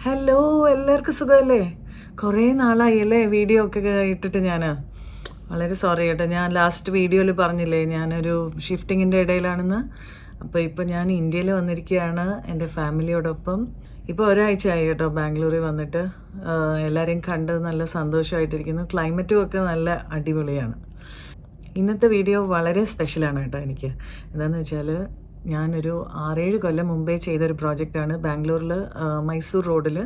Hello, എല്ലാവർക്കും സുഖമല്ലേ? കുറേ നാളായി അല്ലേ വീഡിയോ ഒക്കെ ഇട്ടിട്ട് ഞാൻ. വളരെ സോറി കേട്ടോ. ഞാൻ ലാസ്റ്റ് വീഡിയോയിൽ പറഞ്ഞില്ലേ ഞാനൊരു ഷിഫ്റ്റിങ്ങിൻ്റെ ഇടയിലാണെന്ന്. അപ്പോൾ ഇപ്പോൾ ഞാൻ ഇന്ത്യയിൽ വന്നിരിക്കുകയാണ് എൻ്റെ ഫാമിലിയോടൊപ്പം. ഇപ്പോൾ ഒരാഴ്ചയായി കേട്ടോ ബാംഗ്ലൂരിൽ വന്നിട്ട്. എല്ലാവരെയും കണ്ട് നല്ല സന്തോഷമായിട്ടിരിക്കുന്നു. ക്ലൈമറ്റും ഒക്കെ നല്ല അടിപൊളിയാണ്. ഇന്നത്തെ വീഡിയോ വളരെ സ്പെഷ്യലാണ് കേട്ടോ എനിക്ക്. എന്താണെന്ന് വെച്ചാൽ ഞാനൊരു 6-7 കൊല്ലം മുമ്പേ ചെയ്തൊരു പ്രോജക്റ്റാണ് ബാംഗ്ലൂരിൽ മൈസൂർ റോഡിൽ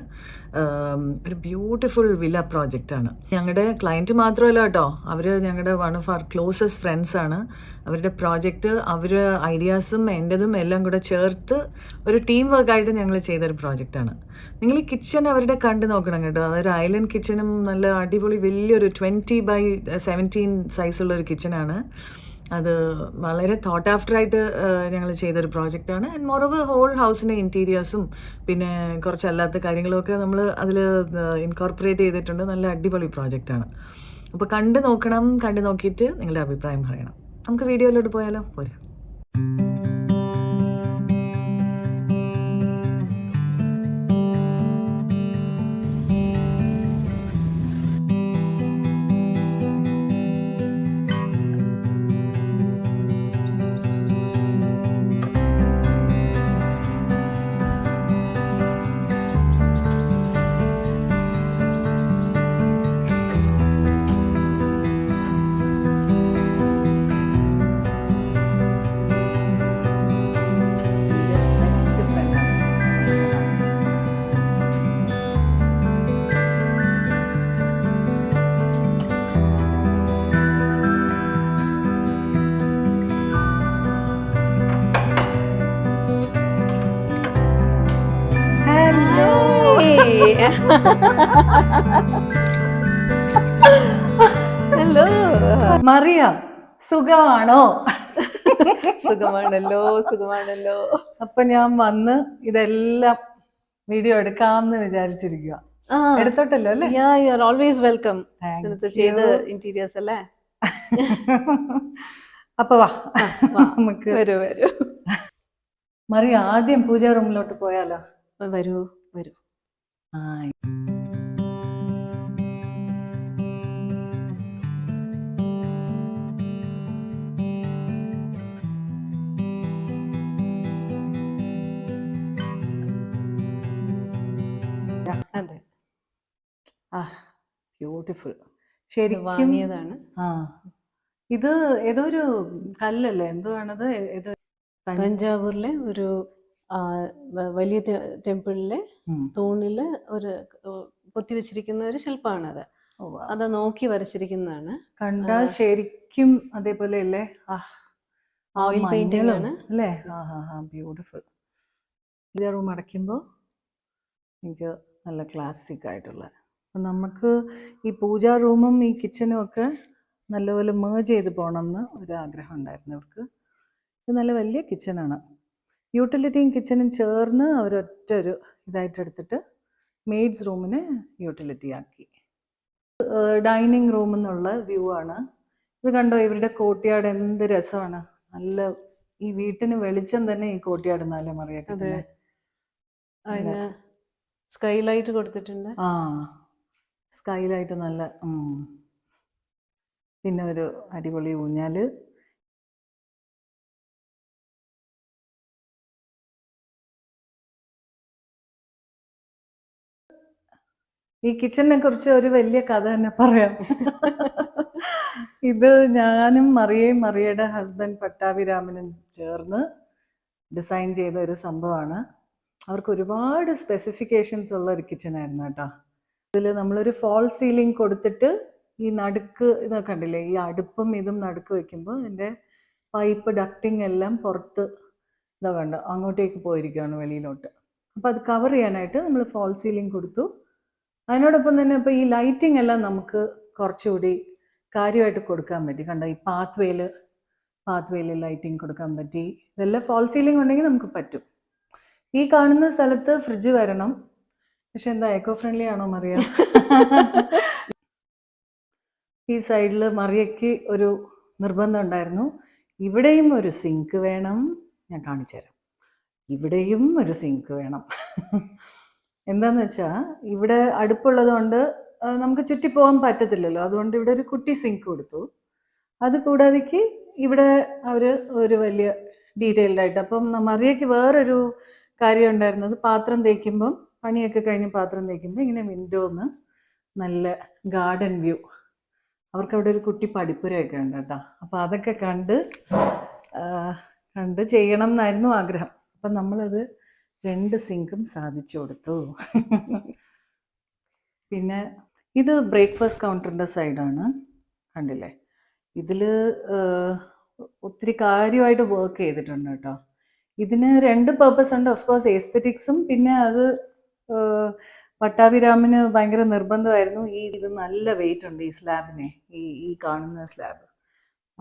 ഒരു ബ്യൂട്ടിഫുൾ വില്ല പ്രോജക്റ്റാണ്. ഞങ്ങളുടെ ക്ലയൻറ്റ് മാത്രമല്ല കേട്ടോ, അവർ ഞങ്ങളുടെ വൺ ഓഫ് അവർ ക്ലോസസ്റ്റ് ഫ്രണ്ട്സാണ്. അവരുടെ പ്രോജക്റ്റ് അവർ ഐഡിയാസും എൻ്റെതും എല്ലാം കൂടെ ചേർത്ത് ഒരു ടീം വർക്കായിട്ട് ഞങ്ങൾ ചെയ്തൊരു പ്രോജക്റ്റാണ്. നിങ്ങൾ ഈ കിച്ചൺ അവരുടെ കണ്ടു നോക്കണം കേട്ടോ. അതൊരു ഐലൻഡ് കിച്ചണും നല്ല അടിപൊളി വലിയൊരു 20x17 സൈസുള്ളൊരു കിച്ചണാണ്. അത് വളരെ തോട്ട് ആഫ്റ്ററായിട്ട് ഞങ്ങൾ ചെയ്തൊരു പ്രോജക്റ്റാണ്. ആൻഡ് മോറോവർ ഹോൾ ഹൗസിൻ്റെ ഇൻറ്റീരിയേഴ്സും പിന്നെ കുറച്ചല്ലാത്ത കാര്യങ്ങളുമൊക്കെ നമ്മൾ അതിൽ ഇൻകോർപ്പറേറ്റ് ചെയ്തിട്ടുണ്ട്. നല്ല അടിപൊളി പ്രോജക്റ്റാണ്. അപ്പോൾ കണ്ടു നോക്കണം. കണ്ടു നോക്കിയിട്ട് നിങ്ങളുടെ അഭിപ്രായം പറയണം. നമുക്ക് വീഡിയോയിലോട്ട് പോയാലോ? പോരെ. ബെസ്റ്റ് ഫ്രണ്ടാണ്. ഹലോ. ഹലോ, മറിയ, സുഖമാണോ? സുഖമാണല്ലോ. അപ്പൊ ഞാൻ വന്ന് ഇതെല്ലാം വീഡിയോ എടുക്കാമെന്ന് വിചാരിച്ചിരിക്കുക. എടുത്തോട്ടല്ലോ അല്ലേ? Yeah you are always welcome. Thank ചെയ്ത് യു. ഇന്റീരിയേഴ്സ് അല്ലേ? അപ്പൊ വാ വാ, നമുക്ക്. വരൂ. മറിയ, ആദ്യം പൂജാ റൂമിലോട്ട് പോയാലോ? വരൂ. ആ, അതെ, ബ്യൂട്ടിഫുൾ. ഇത് ശരിക്കും വാങ്ങിയതാണ്. ആ, ഇത് ഏതോ ഒരു കല്ലല്ലേ? എന്തുവാണത്? ഏതോ തഞ്ചാവൂരിലെ ഒരു വലിയ ടെമ്പിളിലെ തൂണില് ഒരു പൊത്തിവെച്ചിരിക്കുന്ന ഒരു ശില്പമാണത്. അത് നോക്കി വരച്ചിരിക്കുന്നതാണ്. കണ്ടാൽ ശരിക്കും അതേപോലെ അല്ലേ? ഓയിൽ പെയിന്റിംഗ് ആണ് അല്ലേ? ബ്യൂട്ടിഫുൾ. പൂജാ റൂം അടയ്ക്കുമ്പോൾ എനിക്ക് നല്ല ക്ലാസിക് ആയിട്ടുള്ള. അപ്പം നമുക്ക് ഈ പൂജാ റൂമും ഈ കിച്ചനും ഒക്കെ നല്ലപോലെ മേജ് ചെയ്ത് പോകണമെന്ന് ഒരാഗ്രഹം ഉണ്ടായിരുന്നു അവർക്ക്. ഇത് നല്ല വലിയ കിച്ചണാണ്. യൂട്ടിലിറ്റിയും കിച്ചണും ചേർന്ന് അവരൊറ്റ ഒരു ഇതായിട്ടെടുത്തിട്ട് മെയ്ഡ്സ് റൂമിനെ യൂട്ടിലിറ്റി ആക്കി. ഡൈനിങ് റൂമിൽ നിന്നുള്ള വ്യൂ ആണ് ഇത്. കണ്ടോ ഇവരുടെ കോർട്ട്യാർഡ്? എന്ത് രസമാണ്. നല്ല ഈ വീട്ടിന് വെളിച്ചം തന്നെ ഈ കോർട്ട്യാർഡ് എന്നാലേ മറിയാ കിട്ടുന്നത്. അതിന് സ്കൈലൈറ്റ് കൊടുത്തിട്ടുണ്ട്. സ്കൈലൈറ്റ് നല്ല. പിന്നെ ഒരു അടിപൊളി ഊഞ്ഞാല്. ഈ കിച്ചണിനെ കുറിച്ച് ഒരു വലിയ കഥ തന്നെ പറയാം. ഇത് ഞാനും മറിയയുടെ ഹസ്ബൻഡ് പട്ടാഭിരാമനും ചേർന്ന് ഡിസൈൻ ചെയ്ത ഒരു സംഭവമാണ്. അവർക്ക് ഒരുപാട് സ്പെസിഫിക്കേഷൻസ് ഉള്ള ഒരു കിച്ചണായിരുന്നു കേട്ടോ. ഇതിൽ നമ്മളൊരു ഫോൾ സീലിംഗ് കൊടുത്തിട്ട് ഈ നടുക്ക് ഇതൊക്കെ കണ്ടില്ലേ, ഈ അടുപ്പും ഇതും നടുക്ക് വെക്കുമ്പോൾ എൻ്റെ പൈപ്പ് ഡക്റ്റിംഗ് എല്ലാം പുറത്ത് ഇതാ കണ്ടോ അങ്ങോട്ടേക്ക് പോയിരിക്കുകയാണ് വെളിയിലോട്ട്. അപ്പോൾ അത് കവർ ചെയ്യാനായിട്ട് നമ്മൾ ഫോൾ സീലിംഗ് കൊടുത്തു. അതിനോടൊപ്പം തന്നെ ഇപ്പോൾ ഈ ലൈറ്റിംഗ് എല്ലാം നമുക്ക് കുറച്ചുകൂടി കാര്യമായിട്ട് കൊടുക്കാൻ പറ്റി. കണ്ടോ ഈ പാത്ത് വേയിൽ ലൈറ്റിംഗ് കൊടുക്കാൻ പറ്റി. ഇതെല്ലാം ഫോൾ സീലിംഗ് ഉണ്ടെങ്കിൽ നമുക്ക് പറ്റും. ഈ കാണുന്ന സ്ഥലത്ത് ഫ്രിഡ്ജ് വരണം. പക്ഷെ എന്താ എക്കോ ഫ്രണ്ട്ലി ആണോ മറിയ? ഈ സൈഡിൽ മറിയയ്ക്ക് ഒരു നിർബന്ധം ഉണ്ടായിരുന്നു, ഇവിടെയും ഒരു സിങ്ക് വേണം. ഞാൻ കാണിച്ചു തരാം. ഇവിടെയും ഒരു സിങ്ക് വേണം. എന്താന്ന് വെച്ചാൽ ഇവിടെ അടുപ്പുള്ളത് കൊണ്ട് നമുക്ക് ചുറ്റിപ്പോകാൻ പറ്റത്തില്ലല്ലോ. അതുകൊണ്ട് ഇവിടെ ഒരു കുട്ടി സിങ്ക് കൊടുത്തു. അത് കൂടാതെക്ക് ഇവിടെ അവർ ഒരു വലിയ ഡീറ്റെയിൽഡ് ആയിട്ട്. അപ്പം മറിയയ്ക്ക് വേറൊരു കാര്യം ഉണ്ടായിരുന്നത്, പാത്രം തേക്കുമ്പം പണിയൊക്കെ കഴിഞ്ഞ് പാത്രം തേക്കുമ്പോൾ ഇങ്ങനെ വിൻഡോന്ന് നല്ല ഗാർഡൻ വ്യൂ. അവർക്ക് അവിടെ ഒരു കുട്ടി പഠിപ്പുരയൊക്കെ ഉണ്ട് കേട്ടോ. അപ്പം അതൊക്കെ കണ്ട് ചെയ്യണം എന്നായിരുന്നു ആഗ്രഹം. അപ്പം നമ്മളത് 2 സിങ്കും സാധിച്ചു കൊടുത്തു. പിന്നെ ഇത് ബ്രേക്ക്ഫാസ്റ്റ് കൗണ്ടറിൻ്റെ സൈഡാണ്, കണ്ടില്ലേ. ഇതിൽ ഒത്തിരി കാര്യമായിട്ട് വർക്ക് ചെയ്തിട്ടുണ്ട് കേട്ടോ. ഇതിന് 2 പർപ്പസ് ഉണ്ട്. ഓഫ് കോഴ്സ് എസ്തെറ്റിക്സും, പിന്നെ അത് പട്ടാഭിരാമിന് ഭയങ്കര നിർബന്ധമായിരുന്നു. ഇത് നല്ല വെയിറ്റ് ഉണ്ട് ഈ സ്ലാബിനെ, ഈ കാണുന്ന സ്ലാബ്.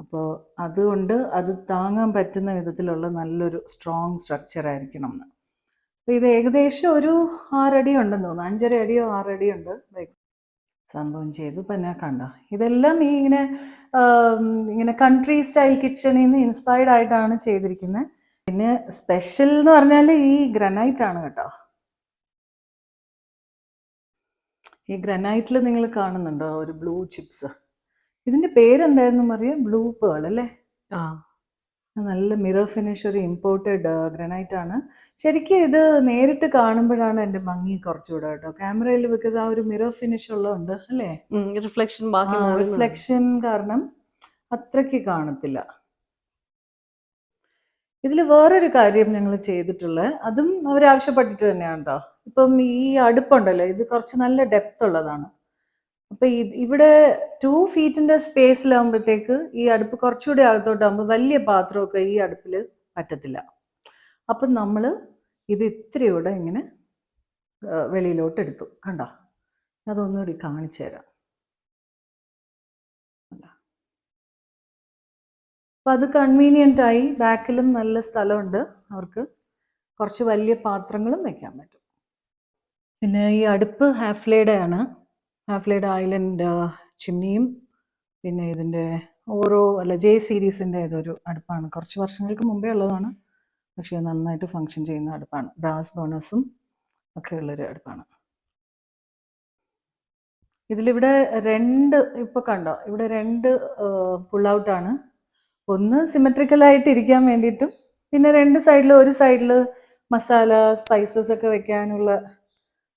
അപ്പോൾ അതുകൊണ്ട് അത് താങ്ങാൻ പറ്റുന്ന വിധത്തിലുള്ള നല്ലൊരു സ്ട്രോങ് സ്ട്രക്ചർ ആയിരിക്കണം എന്ന്. അപ്പോൾ ഇത് ഏകദേശം ഒരു 6 അടി ഉണ്ടെന്ന് തോന്നുന്നു, 5.5 അടിയോ 6 അടിയോ ഉണ്ട് സംഭവം ചെയ്തു. ഇപ്പം ഞാൻ കണ്ട ഇതെല്ലാം ഇങ്ങനെ കൺട്രി സ്റ്റൈൽ കിച്ചണിൽ നിന്ന് ഇൻസ്പയർഡ് ആയിട്ടാണ് ചെയ്തിരിക്കുന്നത്. പിന്നെ സ്പെഷ്യൽ എന്ന് പറഞ്ഞാൽ ഈ ഗ്രാനൈറ്റ് ആണ് കേട്ടോ. ഈ ഗ്രാനൈറ്റിൽ നിങ്ങൾ കാണുന്നുണ്ടോ ഒരു ബ്ലൂ ചിപ്സ്? ഇതിൻ്റെ പേരെന്തായിരുന്നു മറിയ? ബ്ലൂ പേൾ അല്ലേ? ആ നല്ല മിറർ ഫിനിഷ്, ഒരു ഇമ്പോർട്ടഡ് ഗ്രാനൈറ്റ് ആണ്. ശരിക്കും ഇത് നേരിട്ട് കാണുമ്പോഴാണ് എൻ്റെ ഭംഗി കുറച്ചുകൂടെ കേട്ടോ. ക്യാമറയിൽ ബിക്കോസ് ആ ഒരു മിറർ ഫിനിഷ് ഉള്ളതുകൊണ്ട് അല്ലേ, റിഫ്ലക്ഷൻ ബാക്കി റിഫ്ലക്ഷൻ കാരണം അത്രയ്ക്ക് കാണത്തില്ല. ഇതിൽ വേറൊരു കാര്യം ഞങ്ങൾ ചെയ്തിട്ടുള്ളത്, അതും അവരാവശ്യപ്പെട്ടിട്ട് തന്നെയാണ് കേട്ടോ. ഇപ്പം ഈ അടുപ്പുണ്ടല്ലോ, ഇത് കുറച്ച് നല്ല ഡെപ്ത് ഉള്ളതാണ്. അപ്പം ഇവിടെ 2 ഫീറ്റിൻ്റെ സ്പേസിലാകുമ്പോഴത്തേക്ക് ഈ അടുപ്പ് കുറച്ചുകൂടി അകത്തോട്ടാകുമ്പോൾ വലിയ പാത്രമൊക്കെ ഈ അടുപ്പിൽ പറ്റത്തില്ല. അപ്പം നമ്മൾ ഇത് ഇത്രയൂടെ ഇങ്ങനെ വെളിയിലോട്ട് എടുത്തു. കണ്ടോ, അതൊന്നുകൂടി കാണിച്ചു തരാം. അപ്പം അത് കൺവീനിയൻ്റ് ആയി. ബാക്കിലും നല്ല സ്ഥലമുണ്ട്, അവർക്ക് കുറച്ച് വലിയ പാത്രങ്ങളും വെക്കാൻ പറ്റും. പിന്നെ ഈ അടുപ്പ് ഹാഫ്ലേയുടെ ആണ്. ഹാഫ്ലേയുടെ ഐലൻഡ് ചിമ്നിയും, പിന്നെ ഇതിൻ്റെ ജെ സീരീസിൻ്റെ ഇതൊരു അടുപ്പാണ്. കുറച്ച് വർഷങ്ങൾക്ക് മുമ്പേ ഉള്ളതാണ്, പക്ഷേ നന്നായിട്ട് ഫങ്ഷൻ ചെയ്യുന്ന അടുപ്പാണ്. ബ്രാസ് ബേണേഴ്സും ഒക്കെ ഉള്ളൊരു അടുപ്പാണ്. ഇതിലിവിടെ 2 ഇപ്പോൾ കണ്ടോ, ഇവിടെ 2 പുൾ ഔട്ടാണ്. ഒന്ന് സിമെട്രിക്കലായിട്ട് ഇരിക്കാൻ വേണ്ടിയിട്ടും, പിന്നെ 2 സൈഡിൽ, ഒരു സൈഡിൽ മസാല സ്പൈസസ് ഒക്കെ വെക്കാനുള്ള.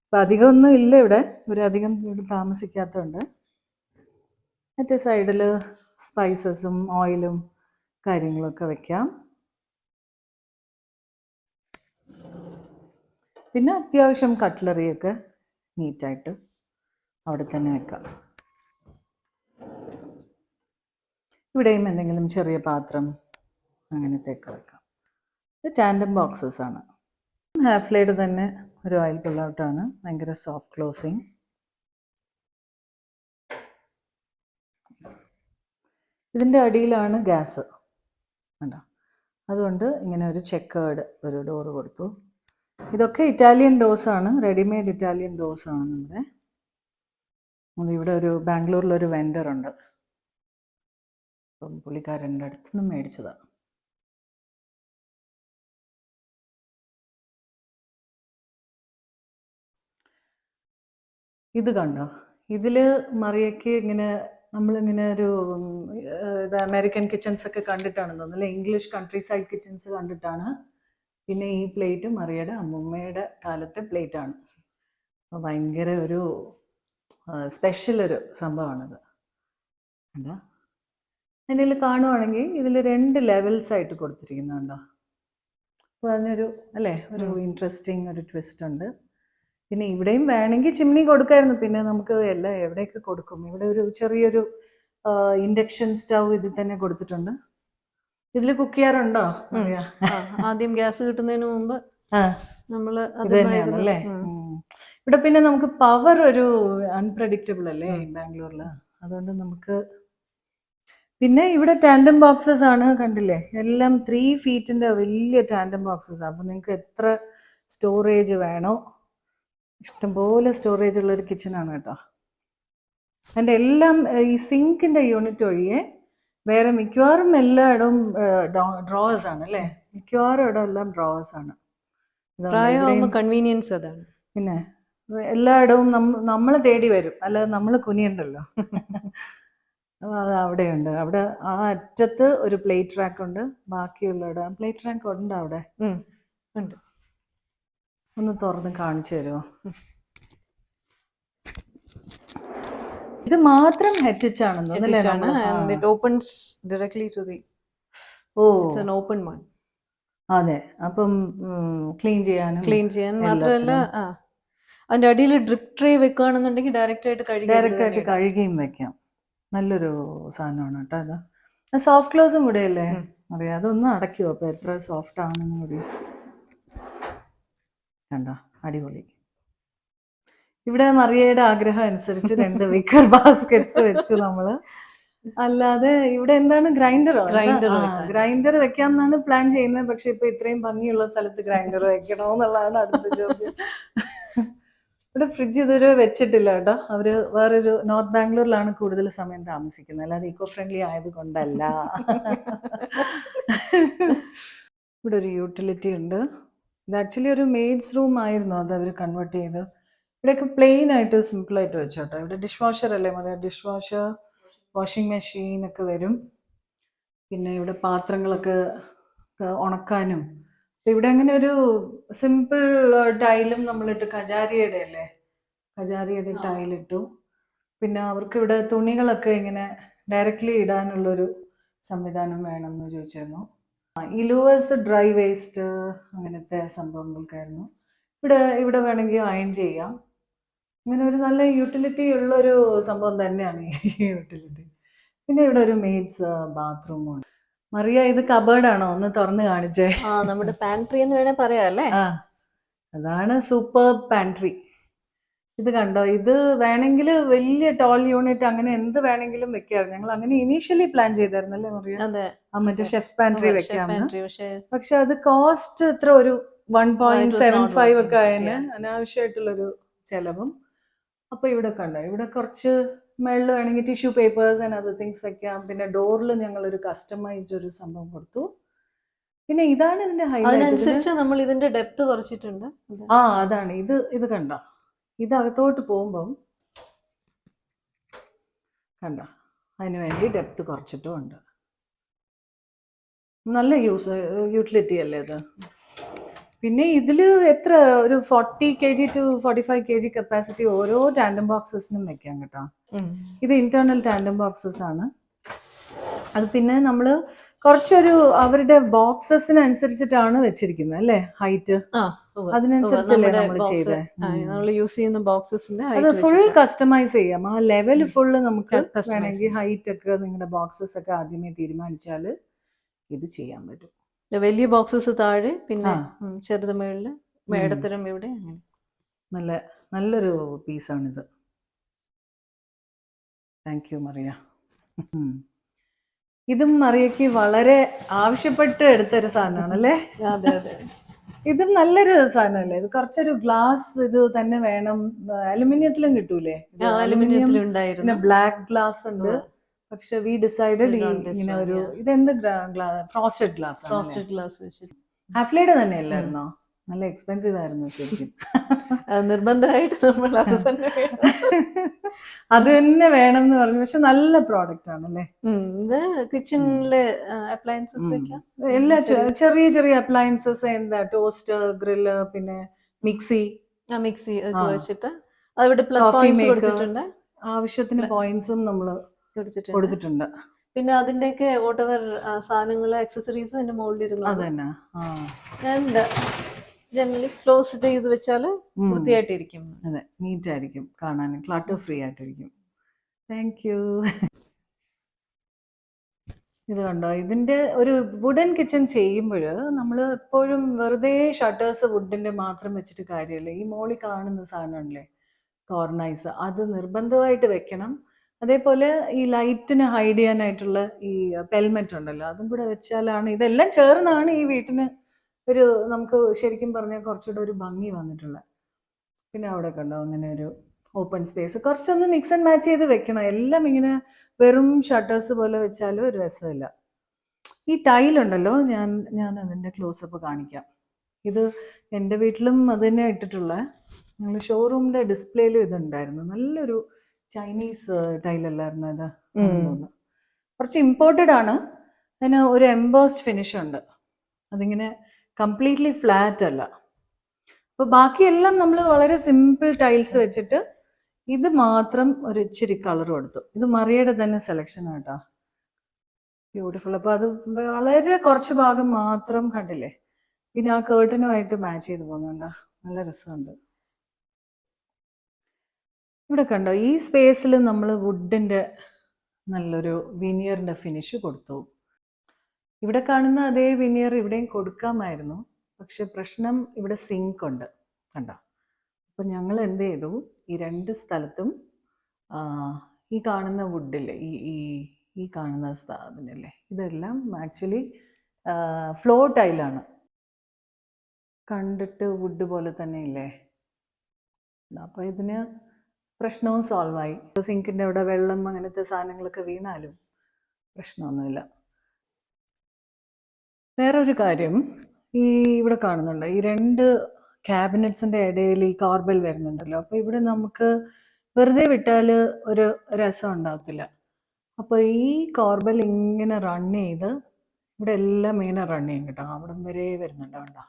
അപ്പം അധികമൊന്നും ഇല്ല ഇവിടെ, ഇവരധികം ഇവിടെ താമസിക്കാത്തതുണ്ട്. മറ്റേ സൈഡിൽ സ്പൈസസും ഓയിലും കാര്യങ്ങളൊക്കെ വെക്കാം. പിന്നെ അത്യാവശ്യം കട്ട്ലറിയൊക്കെ നീറ്റായിട്ട് അവിടെ തന്നെ വെക്കാം. ഇവിടെയും എന്തെങ്കിലും ചെറിയ പാത്രം അങ്ങനത്തെയൊക്കെ വെക്കാം. ഇത് ടാൻഡം ബോക്സസ് ആണ്. ഹാഫ്ലേഡ് തന്നെ ഒരു ഓയിൽ പുൾ ഔട്ടാണ്, ഭയങ്കര സോഫ്റ്റ് ക്ലോസിങ്. ഇതിൻ്റെ അടിയിലാണ് ഗ്യാസ് കണ്ടോ. അതുകൊണ്ട് ഇങ്ങനെ ഒരു ചെക്കേർഡ് ഒരു ഡോറ് കൊടുത്തു. ഇതൊക്കെ ഇറ്റാലിയൻ ഡോസാണ്, റെഡിമെയ്ഡ് ഇറ്റാലിയൻ ഡോസാണ് നമ്മുടെ. ഇവിടെ ഒരു ബാംഗ്ലൂരിലൊരു വെൻഡറുണ്ട്, അപ്പം പുള്ളിക്കാരൻ്റെ അടുത്ത് നിന്ന് മേടിച്ചതാണ്. ഇത് കണ്ടോ, ഇതിൽ മറിയയ്ക്ക് ഇങ്ങനെ നമ്മളിങ്ങനെ ഒരു അമേരിക്കൻ കിച്ചൺസ് ഒക്കെ കണ്ടിട്ടാണെന്ന് തോന്നുന്നു, ഇംഗ്ലീഷ് കൺട്രി സൈഡ് കിച്ചൺസ് കണ്ടിട്ടാണ്. പിന്നെ ഈ പ്ലേറ്റ് മറിയയുടെ അമ്മൂമ്മയുടെ കാലത്തെ പ്ലേറ്റാണ്. അപ്പോൾ ഭയങ്കര ഒരു സ്പെഷ്യൽ ഒരു സംഭവമാണിത്. എന്താ അതിൽ കാണുവാണെങ്കിൽ ഇതിൽ 2 ലെവൽസ് ആയിട്ട് കൊടുത്തിരിക്കുന്നുണ്ടോ. അപ്പോൾ അതിനൊരു അല്ലേ ഒരു ഇൻട്രസ്റ്റിംഗ് ഒരു ട്വിസ്റ്റ് ഉണ്ട്. പിന്നെ ഇവിടെയും വേണമെങ്കിൽ ചിമ്നി കൊടുക്കായിരുന്നു. പിന്നെ നമുക്ക് എല്ലാം എവിടെയൊക്കെ കൊടുക്കും. ഇവിടെ ഒരു ചെറിയൊരു ഇൻഡക്ഷൻ സ്റ്റൗ ഇതിൽ തന്നെ കൊടുത്തിട്ടുണ്ട്. ഇതിൽ കുക്ക് ചെയ്യാറുണ്ടോ? ആദ്യം ഗ്യാസ് കിട്ടുന്നതിന് മുമ്പ് നമ്മൾ ഇത് തന്നെയാണ് അല്ലേ. ഇവിടെ പിന്നെ നമുക്ക് പവർ ഒരു അൺപ്രഡിക്റ്റബിൾ അല്ലേ ബാംഗ്ലൂരിൽ, അതുകൊണ്ട് നമുക്ക്. പിന്നെ ഇവിടെ ടാൻഡം ബോക്സസ് ആണ്, കണ്ടില്ലേ, എല്ലാം 3 ഫീറ്റിൻ്റെ വലിയ ടാൻഡം ബോക്സസ്. അപ്പം നിങ്ങൾക്ക് എത്ര സ്റ്റോറേജ് വേണോ ഇഷ്ടംപോലെ സ്റ്റോറേജ് ഉള്ളൊരു കിച്ചണാണ് കേട്ടോ. അതിൻ്റെ എല്ലാം ഈ സിങ്കിൻ്റെ യൂണിറ്റ് ഒഴികെ വേറെ മിക്കവാറും എല്ലായിടവും ഡ്രോവേഴ്സ് ആണ് അല്ലേ. മിക്കവാറും ഇടം എല്ലാം ഡ്രോവേഴ്സ് ആണ്. കൺവീനിയൻസ് അതാണ്. പിന്നെ എല്ലായിടവും നമ്മൾ തേടി വരും, അല്ലാതെ നമ്മൾ കുനിയണ്ടല്ലോ. അപ്പോൾ അത് അവിടെയുണ്ട്. അവിടെ ആ അറ്റത്ത് ഒരു പ്ലേറ്റ് റാക്ക് ഉണ്ട്. ബാക്കിയുള്ള പ്ലേറ്റ് റാക്ക് ഉണ്ട് അവിടെ. ഉണ്ട്. ഒന്ന് തുറന്ന് കാണിച്ചു തരുമോ? ഇത് മാത്രം ഹെറ്റിച്ച് ആണെന്ന് തോന്നുന്നല്ലേ നമ്മള്? and it opens directly to the oh it's an open one. അതെ, അപ്പം ക്ലീൻ ചെയ്യാനും ക്ലീൻ ചെയ്യാൻ മാത്രമല്ല അതിന്റെ അടിയിൽ ഡ്രിപ്പ് ട്രേ വെക്കുകയാണെന്നുണ്ടെങ്കിൽ ഡയറക്റ്റ് ആയിട്ട് കഴുകിയും വെക്കാം. നല്ലൊരു സാധനമാണ് കേട്ടോ അത്. സോഫ്റ്റ് ക്ലോസും കൂടെ അല്ലേ അറിയാം. അതൊന്നും അടയ്ക്കുമോ അപ്പൊ എത്ര സോഫ്റ്റ് ആണെന്നും കൂടി കണ്ടോ? അടിപൊളി. ഇവിടെ മറിയയുടെ ആഗ്രഹം അനുസരിച്ച് 2 വിക്കർ ബാസ്കറ്റ്സ് വെച്ചു നമ്മള്. അല്ലാതെ ഇവിടെ എന്താണ് ഗ്രൈൻഡർ വെക്കാമെന്നാണ് പ്ലാൻ ചെയ്യുന്നത്. പക്ഷെ ഇപ്പൊ ഇത്രയും ഭംഗിയുള്ള സ്ഥലത്ത് ഗ്രൈൻഡർ വെക്കണോ എന്നുള്ളതാണ് അടുത്ത ചോദ്യം. ഇവിടെ ഫ്രിഡ്ജ് ഇതുവരെ വെച്ചിട്ടില്ല കേട്ടോ. അവര് വേറൊരു നോർത്ത് ബാംഗ്ലൂരിലാണ് കൂടുതൽ സമയം താമസിക്കുന്നത്, അല്ലാതെ ഇക്കോ ഫ്രണ്ട്ലി ആയത് കൊണ്ടല്ല. ഇവിടെ ഒരു യൂട്ടിലിറ്റി ഉണ്ട്. ഇത് ആക്ച്വലി ഒരു മെയ്ഡ്സ് റൂം ആയിരുന്നു, അത് അവർ കൺവേർട്ട് ചെയ്ത് ഇവിടെയൊക്കെ പ്ലെയിൻ ആയിട്ട് സിമ്പിൾ ആയിട്ട് വെച്ചോട്ടോ. ഇവിടെ ഡിഷ് വാഷർ അല്ലേ മതി, ഡിഷ് വാഷർ, വാഷിംഗ് മെഷീൻ ഒക്കെ വരും. പിന്നെ ഇവിടെ പാത്രങ്ങളൊക്കെ ഉണക്കാനും. ഇവിടെ അങ്ങനെ ഒരു സിമ്പിൾ ടൈലും നമ്മളിട്ട് കജാരിയുടെ അല്ലേ, കജാരിയുടെ ടൈലിട്ടു. പിന്നെ അവർക്ക് ഇവിടെ തുണികളൊക്കെ ഇങ്ങനെ ഡയറക്റ്റ്ലി ഇടാനുള്ളൊരു സംവിധാനം വേണമെന്ന് ചോദിച്ചിരുന്നു. ഈ ലൂവേഴ്സ് ഡ്രൈ വേസ്റ്റ് അങ്ങനത്തെ സംഭവങ്ങൾക്കായിരുന്നു. ഇവിടെ വേണമെങ്കിൽ അയൺ ചെയ്യാം. ഇങ്ങനെ ഒരു നല്ല യൂട്ടിലിറ്റി ഉള്ളൊരു സംഭവം തന്നെയാണ് ഈ യൂട്ടിലിറ്റി. പിന്നെ ഇവിടെ ഒരു മെയ്ഡ്സ് ബാത്റൂമും ഉണ്ട്. മറിയ, ഇത് കബേർഡാണോ? ഒന്ന് തുറന്ന് കാണിച്ചേ. നമ്മുടെ പാൻട്രി എന്ന് വേണേ പറയാം അല്ലേ? അതാണ് സൂപ്പർ പാൻട്രി. ഇത് കണ്ടോ? ഇത് വേണമെങ്കിൽ വലിയ ടോൾ യൂണിറ്റ് അങ്ങനെ എന്ത് വേണമെങ്കിലും വെക്കാറ്. ഞങ്ങൾ അങ്ങനെ ഇനീഷ്യലി പ്ലാൻ ചെയ്തായിരുന്നല്ലേ മറിയ, മറ്റേ ഷെഫ്സ് പാൻട്രി വെക്കാമെന്ന്. പക്ഷെ അത് കോസ്റ്റ് ഇത്ര ഒരു 1.75 ഒക്കെ ആയതിന് അനാവശ്യമായിട്ടുള്ളൊരു ചെലവും. അപ്പൊ ഇവിടെ കണ്ടോ, ഇവിടെ കുറച്ച് മേളിൽ വേണമെങ്കിൽ tissue papers and other things വെക്കാം. പിന്നെ ഡോറിൽ ഞങ്ങൾ ഒരു കസ്റ്റമൈസ്ഡ് ഒരു സംഭവം കൊടുത്തു. പിന്നെ ഇതാണ് ഇതിന്റെ ഹൈലൈറ്റ്. നമ്മൾ ഇതിന്റെ ഡെപ്ത് കുറച്ചിട്ടുണ്ട്. അതാണ് ഇത് കണ്ടോ, ഇത് അകത്തോട്ട് പോകുമ്പം കണ്ടോ, അതിനുവേണ്ടി ഡെപ്ത് കുറച്ചിട്ടും ഉണ്ട്. നല്ല യൂട്ടിലിറ്റി അല്ലേ ഇത്. പിന്നെ ഇതില് എത്ര ഒരു 40 kg to 45 kg കപ്പാസിറ്റി ഓരോ ടാൻഡം ബോക്സസിനും വെക്കാം കേട്ടോ. ഇത് ഇന്റേണൽ ടാൻഡം ബോക്സസ് ആണ്. അത് പിന്നെ നമ്മൾ കുറച്ചൊരു അവരുടെ ബോക്സസിനനുസരിച്ചിട്ടാണ് വെച്ചിരിക്കുന്നത് അല്ലേ, ഹൈറ്റ്. അതിനനുസരിച്ചല്ലേ നമ്മൾ ചെയ്തേ. അത് ഫുൾ കസ്റ്റമൈസ് ചെയ്യാം. ആ ലെവൽ ഫുള്ള് നമുക്ക് വേണമെങ്കിൽ ഹൈറ്റ് ഒക്കെ നിങ്ങളുടെ ബോക്സസ് ഒക്കെ ആദ്യമേ തീരുമാനിച്ചാൽ ഇത് ചെയ്യാൻ പറ്റും. വലിയ ബോക്സസ് താഴെ, പിന്നെ ചെറുത് മേളില്, മേടത്തരം ഇവിടെ. നല്ലൊരു പീസാണിത്. Thank you Mariya. ഇതും മറിയക്ക് വളരെ ആവശ്യപ്പെട്ട് എടുത്തൊരു സാധനമാണ് അല്ലേ? ഇതും നല്ലൊരു സാധനമല്ലേ. ഇത് കുറച്ചൊരു ഗ്ലാസ് ഇത് തന്നെ വേണം. അലുമിനിയത്തിലും കിട്ടൂലേ? അലുമിനിയം പിന്നെ ബ്ലാക്ക് ഗ്ലാസ് ഉണ്ട്. പക്ഷെ വി ഡിസൈഡഡ് ഇങ്ങനെ ഒരു ഇതെന്ത് ഫ്രോസ്റ്റഡ് ഗ്ലാസ് ഹാഫ്ലൈഡ് തന്നെ അല്ലായിരുന്നോ? നല്ല എക്സ്പെൻസീവ് ആയിരുന്നു ശരിക്കും. നിർബന്ധമായിട്ട് നമ്മൾ അത് തന്നെ വേണം എന്ന് പറഞ്ഞു. പക്ഷെ നല്ല പ്രോഡക്റ്റ് ആണല്ലേ. കിച്ചണിലെ അപ്ലയൻസസ് വെക്കാം. എല്ലാ ചെറിയ ചെറിയ അപ്ലയൻസസ്, എന്താ ടോസ്റ്റർ, ഗ്രില്ല്, പിന്നെ മിക്സി വെച്ചിട്ട് അവിടെ കോഫി മേക്കർ, ആവശ്യത്തിന് പോയിന്റ്സും നമ്മൾ കൊടുത്തിട്ടുണ്ട്. പിന്നെ അതിന്റെയൊക്കെ വോട്ടെവർ സാധനങ്ങൾ, ആക്സസറീസ് അതിന്റെ മുകളിൽ ഇരുന്നു. അതന്നെ. ജനറലി ക്ലോസ് ചെയ്ത് വെച്ചാൽ വൃത്തിയായിട്ടിരിക്കും. അതെ, നീറ്റ് ആയിരിക്കും കാണാൻ, ക്ലട്ടർ ഫ്രീ ആയിട്ടിരിക്കും. Thank you. ഇത് കണ്ടോ, ഇതിന്റെ ഒരു വുഡൻ കിച്ചൺ ചെയ്യുമ്പോൾ നമ്മൾ എപ്പോഴും വെറുതെ ഷട്ടേഴ്സ് വുഡിന്റെ മാത്രം വെച്ചിട്ട് കാര്യമില്ല. ഈ മോളിൽ കാണുന്ന സാധനമല്ലേ കോർണൈസ്, അത് നിർബന്ധമായിട്ട് വെക്കണം. അതേപോലെ ഈ ലൈറ്റിന് ഹൈഡ് ചെയ്യാനായിട്ടുള്ള ഈ പെൽമെറ്റ് ഉണ്ടല്ലോ, അതും കൂടെ വെച്ചാലാണ്, ഇതെല്ലാം ചേർന്നാണ് ഈ വീട്ടിന് ഒരു നമുക്ക് ശരിക്കും പറഞ്ഞാൽ കുറച്ചുകൂടെ ഒരു ഭംഗി വന്നിട്ടുള്ളത്. പിന്നെ അവിടെ കണ്ടോ അങ്ങനെ ഒരു ഓപ്പൺ സ്പേസ്, കുറച്ചൊന്ന് മിക്സ് ആൻഡ് മാച്ച് ചെയ്ത് വെക്കണം. എല്ലാം ഇങ്ങനെ വെറും ഷട്ടേഴ്സ് പോലെ വെച്ചാലും ഒരു രസമില്ല. ഈ ടൈലുണ്ടല്ലോ, ഞാൻ അതിൻ്റെ ക്ലോസപ്പ് കാണിക്കാം. ഇത് എൻ്റെ വീട്ടിലും അത് തന്നെ ഇട്ടിട്ടുള്ളത്. ഞങ്ങൾ ഷോറൂമിൻ്റെ ഡിസ്പ്ലേയിൽ ഇതുണ്ടായിരുന്നു. നല്ലൊരു ചൈനീസ് ടൈലല്ലായിരുന്നു അത് തോന്നുന്നു. കുറച്ച് ഇമ്പോർട്ടഡ് ആണ്. അതിന് ഒരു എംബോസ്ഡ് ഫിനിഷ് ഉണ്ട്. അതിങ്ങനെ കംപ്ലീറ്റ്ലി ഫ്ലാറ്റ് അല്ല. അപ്പോൾ ബാക്കിയെല്ലാം നമ്മൾ വളരെ സിമ്പിൾ ടൈൽസ് വെച്ചിട്ട് ഇത് മാത്രം ഒരു ഇച്ചിരി കളർ കൊടുത്തു. ഇത് മറിയയുടെ തന്നെ സെലക്ഷൻ ആട്ടോ, ബ്യൂട്ടിഫുൾ. അപ്പോൾ അത് വളരെ കുറച്ച് ഭാഗം മാത്രം കണ്ടില്ലേ, പിന്നെ ആ കേർട്ടനുമായിട്ട് മാച്ച് ചെയ്ത് പോകുന്നുണ്ടോ, നല്ല രസമുണ്ട്. ഇവിടെ കണ്ടോ, ഈ സ്പേസിൽ നമ്മൾ വുഡിൻ്റെ നല്ലൊരു വിനിയറിൻ്റെ ഫിനിഷ് കൊടുത്തു. ഇവിടെ കാണുന്ന അതേ വിനിയർ ഇവിടെയും കൊടുക്കാമായിരുന്നു, പക്ഷെ പ്രശ്നം ഇവിടെ സിങ്ക് ഉണ്ട് കണ്ടോ. അപ്പം ഞങ്ങൾ എന്ത് ചെയ്തു, ഈ 2 സ്ഥലത്തും ഈ കാണുന്ന വുഡില്ലേ, ഈ കാണുന്ന സാധനല്ലേ, ഇതെല്ലാം ആക്ച്വലി ഫ്ലോർ ടൈലാണ്. കണ്ടിട്ട് വുഡ് പോലെ തന്നെ ഇല്ലേ. അപ്പോൾ ഇതിന് പ്രശ്നവും സോൾവായി. സിങ്കിൻ്റെ അവിടെ വെള്ളം അങ്ങനത്തെ സാധനങ്ങളൊക്കെ വീണാലും പ്രശ്നമൊന്നുമില്ല. വേറൊരു കാര്യം, ഈ ഇവിടെ കാണുന്നുണ്ട് ഈ 2 ക്യാബിനറ്റ്സിൻ്റെ ഇടയിൽ ഈ കാർബൽ വരുന്നുണ്ടല്ലോ. അപ്പോൾ ഇവിടെ നമുക്ക് വെറുതെ വിട്ടാൽ ഒരു രസം ഉണ്ടാകത്തില്ല. അപ്പോൾ ഈ കാർബൽ ഇങ്ങനെ റൺ ചെയ്ത് ഇവിടെ എല്ലാം ഇങ്ങനെ റൺ ചെയ്യും കേട്ടോ, അവിടം വരെ വരുന്നുണ്ട് കണ്ടോ.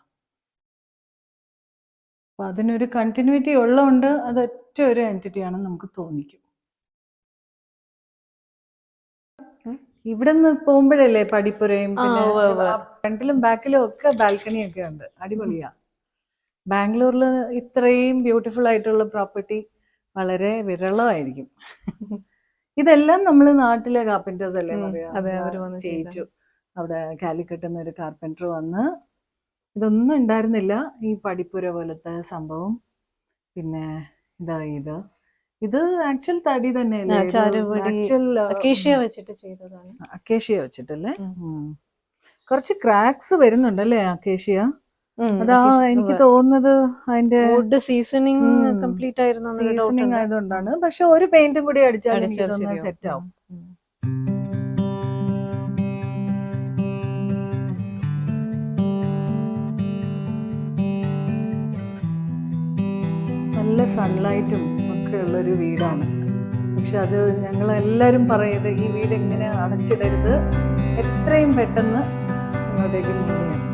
അപ്പോൾ അതിനൊരു കണ്ടിന്യൂറ്റി ഉള്ളതുകൊണ്ട് അത് ഒറ്റ ഒരു എൻറ്റിറ്റി ആണെന്ന് നമുക്ക് തോന്നിക്കും. ഇവിടെ നിന്ന് പോകുമ്പോഴല്ലേ പടിപ്പുരയും പിന്നെ ഫ്രണ്ടിലും ബാക്കിലും ഒക്കെ ബാൽക്കണിയൊക്കെ ഉണ്ട്, അടിപൊളിയാ. ബാംഗ്ലൂരിൽ ഇത്രയും ബ്യൂട്ടിഫുൾ ആയിട്ടുള്ള പ്രോപ്പർട്ടി വളരെ വിരളമായിരിക്കും. ഇതെല്ലാം നമ്മൾ നാട്ടിലെ കാർപ്പൻറ്റേഴ്സ് അല്ലേ പറയാ, ചെയ്യിച്ചു. അവിടെ കാലിക്കട്ടിൽ നിന്ന് ഒരു കാർപ്പൻറ്റർ വന്ന്, ഇതൊന്നും ഉണ്ടായിരുന്നില്ല ഈ പടിപ്പുര പോലത്തെ സംഭവം. പിന്നെ ഇത് ആക്ച്വൽ തടി തന്നെയല്ലേ, അക്കേഷ്യ വെച്ചിട്ട് ചെയ്തതാണ്. അക്കേഷ്യ വെച്ചിട്ടല്ലേ. കുറച്ച് ക്രാക്സ് വരുന്നുണ്ടല്ലേ അക്കേഷ്യ. അതാ എനിക്ക് തോന്നുന്നത് അതിന്റെ വുഡ് സീസണിങ് കംപ്ലീറ്റ് ആയിരുന്നു, സീസണിങ് ആയതുകൊണ്ടാണ്. പക്ഷെ ഒരു പെയിന്റും കൂടി അടിച്ചാൽ സെറ്റ് ആവും. നല്ല സൺലൈറ്റും ഒക്കെ ഉള്ളൊരു വീടാണ്. പക്ഷെ അത് ഞങ്ങളെല്ലാവരും പറയുന്നത് ഈ വീട് ഇങ്ങനെ അടച്ചിടരുത്, എത്രയും പെട്ടെന്ന് ഇങ്ങോട്ടേക്ക് മൂവ് ചെയ്യണം.